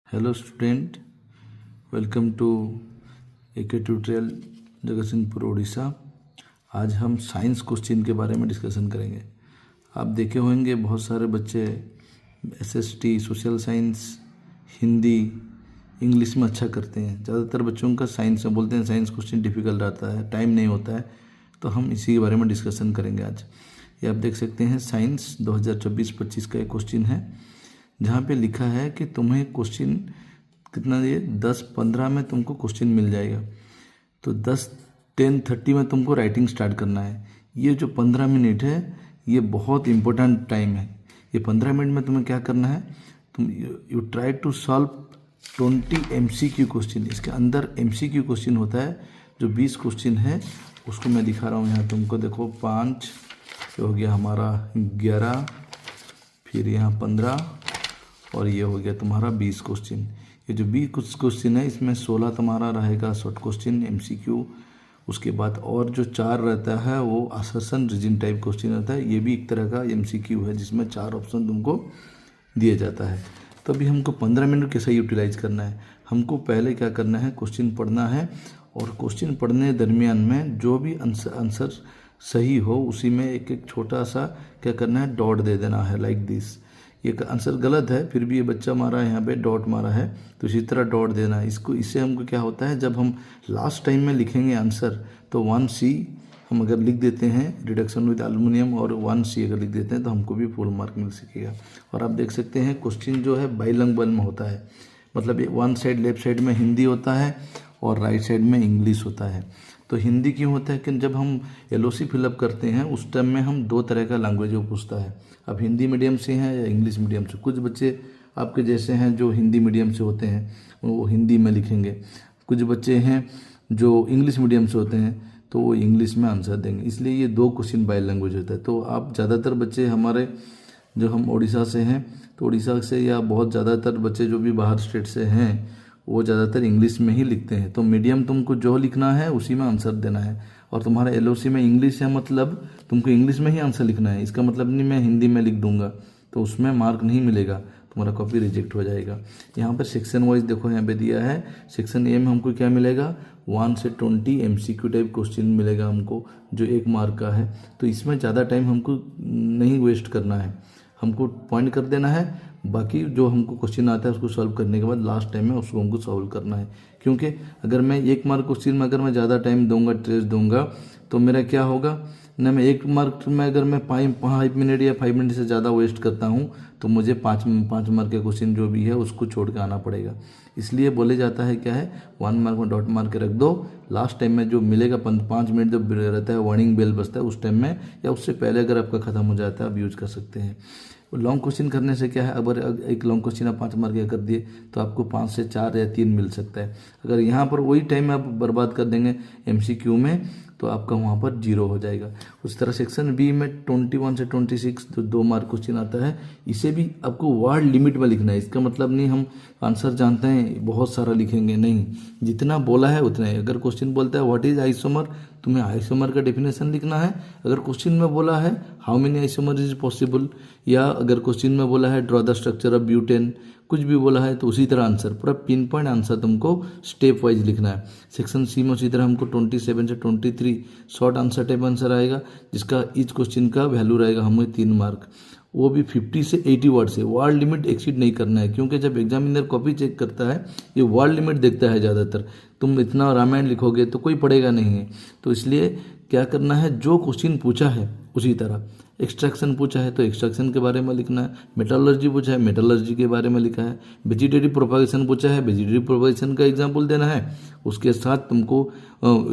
Hello student, welcome to AK tutorial Jagatsinghpur Orissa. आज हम science question के बारे में डिस्कशन करेंगे। आप देखे होंगे बहुत सारे बच्चे SST, social science, Hindi, English में अच्छा करते हैं। ज़्यादातर बच्चों का साइंस में बोलते हैं साइंस क्वेश्चन डिफ़िकल्ट आता है, टाइम नहीं होता है, तो हम इसी के बारे में डिस्कशन करेंगे आज। ये आप देख सकते हैं साइंस 2024-25 का एक क्वेश्चन है, जहाँ पे लिखा है कि तुम्हें क्वेश्चन कितना दिए 10-15 में तुमको क्वेश्चन मिल जाएगा। तो 10-10-30 में तुमको राइटिंग स्टार्ट करना है। ये जो 15 मिनट है ये बहुत इम्पोर्टेंट टाइम है। ये 15 मिनट में तुम्हें क्या करना है, तुम you try to solve 20 MCQ question. इसके अंदर MCQ क्वेश्चन होता है जो 20 क्वेश्चन है, उसको मैं दिखा रहा हूँ यहाँ तुमको। देखो 5 हो गया हमारा 11, फिर यहाँ 15 और ये हो गया तुम्हारा 20 क्वेश्चन। ये जो 20 क्वेश्चन है इसमें 16 तुम्हारा रहेगा शॉर्ट क्वेश्चन MCQ। उसके बाद और जो 4 रहता है वो असर्शन रीजन टाइप क्वेश्चन रहता है। ये भी एक तरह का MCQ है जिसमें 4 ऑप्शन तुमको दिया जाता है। तो अभी हमको 15 मिनट कैसे यूटिलाइज करना है, हमको पहले क्या करना है, क्वेश्चन पढ़ना है और क्वेश्चन पढ़ने दरमियान में जो भी आंसर सही हो उसी में एक एक छोटा सा क्या करना है, डॉट दे देना है, लाइक दिस। ये आंसर गलत है फिर भी ये बच्चा मारा है, यहाँ पे डॉट मारा है, तो इसी तरह डॉट देना है इसको। इससे हमको क्या होता है, जब हम लास्ट टाइम में लिखेंगे आंसर तो 1C हम अगर लिख देते हैं रिडक्शन विद एल्युमिनियम और 1C अगर लिख देते हैं तो हमको भी फुल मार्क मिल सकेगा। और आप देख सकते हैं क्वेश्चन जो है बाइलिंगुअल में होता है, मतलब वन साइड लेफ्ट साइड में हिंदी होता है और राइट साइड में इंग्लिश होता है। तो हिंदी क्यों होता है कि जब हम LOC फिलअप करते हैं उस टाइम में हम 2 तरह का लैंग्वेज वो पूछता है, अब हिंदी मीडियम से हैं या इंग्लिश मीडियम से। कुछ बच्चे आपके जैसे हैं जो हिंदी मीडियम से होते हैं वो हिंदी में लिखेंगे, कुछ बच्चे हैं जो इंग्लिश मीडियम से होते हैं तो वो इंग्लिश में आंसर देंगे। इसलिए ये 2 क्वेश्चन बाय लैंग्वेज होता है। तो आप ज़्यादातर बच्चे हमारे जो हम उड़ीसा से हैं तो उड़ीसा से या बहुत ज़्यादातर बच्चे जो भी बाहर स्टेट से हैं वो ज़्यादातर इंग्लिश में ही लिखते हैं। तो मीडियम तुमको जो लिखना है उसी में आंसर देना है। और तुम्हारा LOC में इंग्लिश है मतलब तुमको इंग्लिश में ही आंसर लिखना है। इसका मतलब नहीं मैं हिंदी में लिख दूंगा तो उसमें मार्क नहीं मिलेगा, तुम्हारा कॉपी रिजेक्ट हो जाएगा। यहाँ पर सेक्शन वाइज देखो यहाँ पे दिया है, सेक्शन A में हमको क्या मिलेगा, 1 से 20 MCQ टाइप क्वेश्चन मिलेगा हमको जो 1 मार्क का है। तो इसमें ज़्यादा टाइम हमको नहीं वेस्ट करना है, हमको पॉइंट कर देना है, बाकी जो हमको क्वेश्चन आता है उसको सॉल्व करने के बाद लास्ट टाइम में उसको हमको सॉल्व करना है। क्योंकि अगर मैं 1 मार्क क्वेश्चन में अगर मैं ज़्यादा टाइम दूंगा, ट्रेस दूंगा, तो मेरा क्या होगा ना, मैं 1 मार्क में अगर मैं 5 मिनट या 5 मिनट से ज़्यादा वेस्ट करता हूँ तो मुझे 5 मार्क के क्वेश्चन जो भी है उसको छोड़ के आना पड़ेगा। इसलिए बोले जाता है क्या है, 1 मार्क में डॉट मार के रख दो, लास्ट टाइम में जो मिलेगा 5 मिनट जब रहता है वार्निंग बेल बजता है उस टाइम में या उससे पहले अगर आपका ख़त्म हो जाता है आप यूज कर सकते हैं। लॉन्ग क्वेश्चन करने से क्या है, अगर एक लॉन्ग क्वेश्चन आप 5 मार्क का कर दिए तो आपको 5 से 4 या 3 मिल सकता है। अगर यहाँ पर वही टाइम आप बर्बाद कर देंगे MCQ में तो आपका वहाँ पर 0 हो जाएगा। उस तरह सेक्शन B में 21 से 26 जो 2 मार्क क्वेश्चन आता है, इसे भी आपको वर्ड लिमिट में लिखना है। इसका मतलब नहीं हम आंसर जानते हैं बहुत सारा लिखेंगे, नहीं, जितना बोला है उतना ही। अगर क्वेश्चन बोलता है व्हाट इज आइसोमर, तुम्हें आइसोमर का डेफिनेशन लिखना है। अगर क्वेश्चन में बोला है how many isomer is possible, या अगर क्वेश्चन में बोला है draw the structure of butane, कुछ भी बोला है तो उसी तरह आंसर, पूरा पिन पॉइंट आंसर तुमको स्टेप वाइज लिखना है। सेक्शन C में उसी तरह हमको 27 से 23 शॉर्ट आंसर टाइप आंसर आएगा जिसका ईच क्वेश्चन का वैल्यू रहेगा हमें 3 मार्क, वो भी 50 से 80 वर्ड से। वर्ड लिमिट एक्सीड नहीं करना है क्योंकि जब एग्जामिनर कॉपी चेक करता है ये वर्ड लिमिट देखता है ज़्यादातर। तुम इतना रामायण लिखोगे तो कोई पढ़ेगा नहीं है। तो इसलिए क्या करना है, जो क्वेश्चन पूछा है उसी तरह। एक्सट्रैक्शन पूछा है तो एक्सट्रैक्शन के बारे में लिखना है, मेटलर्जी पूछा है मेटलर्जी के बारे में लिखा है, वेजिटेटिव प्रोपागेशन पूछा है वेजिटेटिव प्रोपागेशन का एग्जाम्पल देना है, उसके साथ तुमको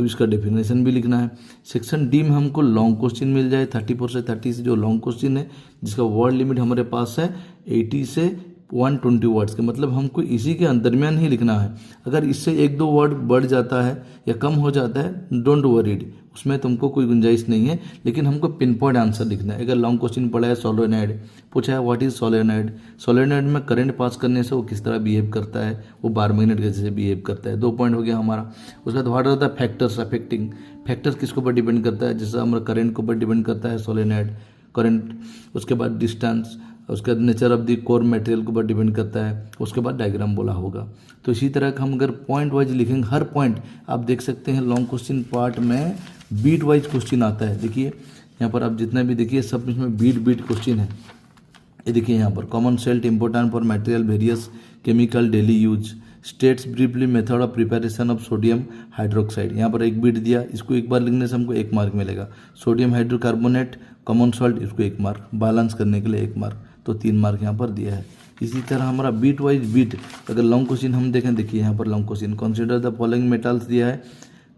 इसका डेफिनेशन भी लिखना है। सेक्शन D में हमको लॉन्ग क्वेश्चन मिल जाए 34 से 30 जो लॉन्ग क्वेश्चन है जिसका वर्ड लिमिट हमारे पास है 80 से 120 वर्ड्स के, मतलब हमको इसी के दरमियान ही लिखना है। अगर इससे 1-2 वर्ड बढ़ जाता है या कम हो जाता है डोंट वरीड, उसमें तुमको कोई गुंजाइश नहीं है, लेकिन हमको पिन पॉइंट आंसर लिखना है। अगर लॉन्ग क्वेश्चन पढ़ा है सोलेनॉइड पूछा है व्हाट इज सोलेनॉइड, सोलेनॉइड में करंट पास करने से वो किस तरह बिहेव करता है, वो 12 मैग्नेट के जैसे बिहेव करता है, 2 पॉइंट हो गया हमारा। उसके बाद what are the factors affecting, factors किसके ऊपर डिपेंड करता है, जैसे हमारा करंट के ऊपर डिपेंड करता है सोलेनॉइड करंट। उसके बाद डिस्टेंस, उसका nature of the core material के ऊपर डिपेंड करता है, उसके बाद डायग्राम बोला होगा। तो इसी तरह हम अगर पॉइंट वाइज लिखेंगे, हर पॉइंट आप देख सकते हैं लॉन्ग क्वेश्चन पार्ट में बीट वाइज क्वेश्चन आता है। देखिए यहाँ पर आप जितना भी देखिए सब इसमें बीट क्वेश्चन है। ये देखिए यहाँ पर common salt important for material various chemical daily use, states briefly method of preparation of sodium hydroxide. यहाँ पर एक बीट दिया, इसको एक बार लिखने से हमको 1 मार्क मिलेगा। सोडियम हाइड्रोकार्बोनेट कॉमन सॉल्ट, इसको 1 मार्क, बैलेंस करने के लिए 1 मार्क, तो 3 मार्क यहाँ पर दिया है। इसी तरह हमारा बीट वाइज बीट अगर लॉन्ग क्वेश्चन हम देखें, देखिए यहाँ पर long question consider the following metals दिया है,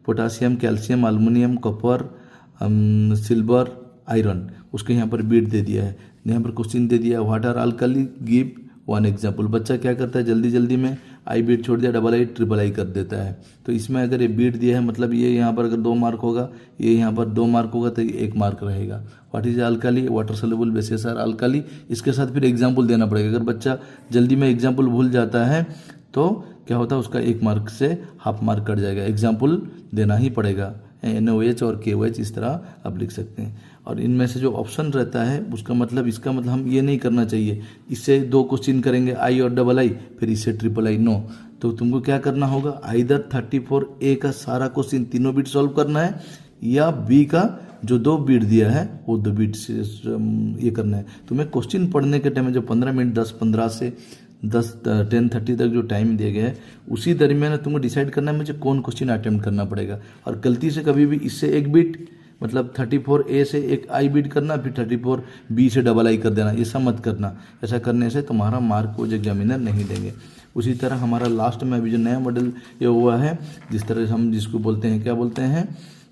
potassium, calcium, aluminium, copper, silver, iron, उसके यहाँ पर बीट दे दिया है। यहाँ पर क्वेश्चन दे दिया वाटर अल्कली गिव 1 एग्जाम्पल। बच्चा क्या करता है जल्दी में आई बीट छोड़ दिया, डबल आई ट्रिपल आई कर देता है। तो इसमें अगर ये बीट दिया है मतलब ये यहाँ पर अगर 2 मार्क होगा, ये यहाँ पर 2 मार्क होगा तो 1 मार्क रहेगा। What is alkali, water soluble bases are alkali, इसके साथ फिर एग्जाम्पल देना पड़ेगा। अगर बच्चा जल्दी में एग्जाम्पल भूल जाता है तो क्या होता है उसका 1 मार्क से हाफ मार्क कट जाएगा, एग्जाम्पल देना ही पड़ेगा। NaOH और KOH इस तरह आप लिख सकते हैं। और इनमें से जो ऑप्शन रहता है उसका मतलब, इसका मतलब हम ये नहीं करना चाहिए इससे 2 क्वेश्चन करेंगे आई और डबल आई, फिर इससे ट्रिपल आई, नो। तो तुमको क्या करना होगा, आइदर 34A का सारा क्वेश्चन तीनों बीट सॉल्व करना है, या B का जो 2 बीट दिया है वो 2 बीट से ये करना है। तुम्हें क्वेश्चन पढ़ने के टाइम में जो 15 मिनट 10-15 से 10-10:30 तक जो टाइम दिया गया है उसी दरमियान तुमको डिसाइड करना है मुझे कौन क्वेश्चन अटेम्प्ट करना पड़ेगा। और गलती से कभी भी इससे 1 बीट मतलब 34A से 1 आई बीट करना, फिर 34B से डबल आई कर देना, ऐसा मत करना। ऐसा करने से तुम्हारा मार्क को एग्जामिनर नहीं देंगे। उसी तरह हमारा लास्ट में अभी जो नया मॉडल ये हुआ है, जिस तरह से हम जिसको बोलते हैं, क्या बोलते हैं,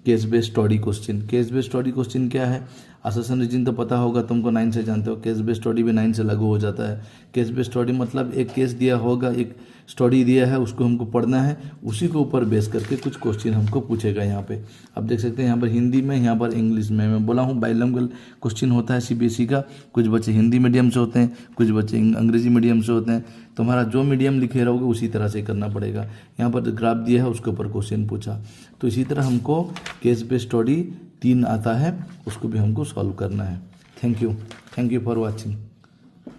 case based study question. Case based study question क्या है, असर्शन रीजन तो पता होगा तुमको, 9 से जानते हो। केस बेस्ड स्टडी भी 9 से लागू हो जाता है। केस बेस्ड स्टडी मतलब एक केस दिया होगा, एक स्टडी दिया है, उसको हमको पढ़ना है, उसी के ऊपर बेस करके कुछ क्वेश्चन हमको पूछेगा। यहाँ पे आप देख सकते हैं, यहाँ पर हिंदी में, यहाँ पर इंग्लिश में। मैं बोला हूँ बाइलिंगुअल क्वेश्चन होता है CBSE का। कुछ बच्चे हिंदी मीडियम से होते हैं, कुछ बच्चे अंग्रेजी मीडियम से होते हैं। तुम्हारा जो मीडियम लिखे रहोगे उसी तरह से करना पड़ेगा। यहाँ पर ग्राफ दिया है, उसके ऊपर क्वेश्चन पूछा। तो इसी तरह हमको केस बेस्ड स्टडी 3 आता है, उसको भी हमको सॉल्व करना है। Thank you for watching.